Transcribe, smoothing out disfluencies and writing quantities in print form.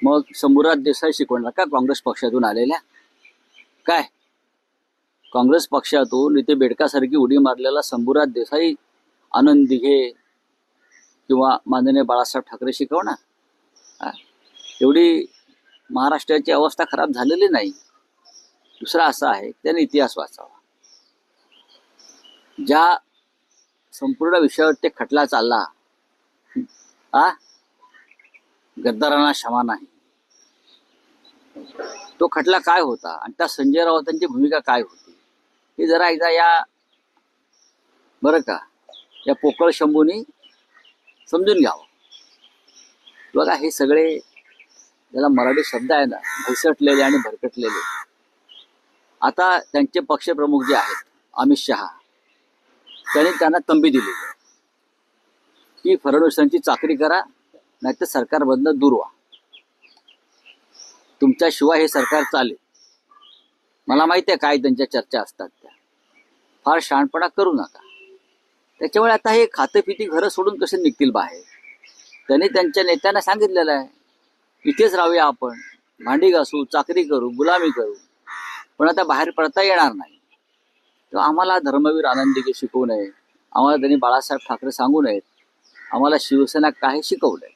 मग शंभूराज देसाई शिकवणार का काँग्रेस पक्षातून आलेल्या? काय काँग्रेस पक्षातून इथे बेडकासारखी उडी मारलेला शंभूराज देसाई आनंद दिघे किंवा माननीय बाळासाहेब ठाकरे शिकवणार? हा? एवढी महाराष्ट्राची अवस्था खराब झालेली नाही. दुसरा असा आहे, त्याने इतिहास वाचावा. ज्या संपूर्ण विषयावर ते खटला चालला, गद्दारांना क्षमा नाही, तो खटला काय होता आणि त्या संजय राऊतांची भूमिका काय होती हे जरा एकदा या पोकळ शंभूनी समजून घ्यावं. बघा, हे सगळे ज्याला मराठी शब्द आहे ना, भैसटलेले आणि भरकटलेले, आता त्यांचे पक्षप्रमुख जे आहेत अमित शहा, त्यांना तंबी दिली की फडणवीसांची चाकरी करा, नाहीतर सरकारमधनं दूर व्हा. तुमच्याशिवाय हे सरकार चालेल. मला माहिती आहे काय त्यांच्या चर्चा असतात त्या. फार शहाणपणा करू नका. त्याच्यामुळे आता हे खातेपिती घरं सोडून कसे निघतील बाहेर? त्यांनी त्यांच्या नेत्यांना सांगितलेलं आहे, इथेच राहूया आपण, भांडी घासू, चाकरी करू, गुलामी करू, पण आता बाहेर पडता येणार नाही. तर आम्हाला धर्मवीर आनंद दिघे शिकवू नये, आम्हाला त्यांनी बाळासाहेब ठाकरे सांगू नयेत, आम्हाला शिवसेना काय शिकवलंय.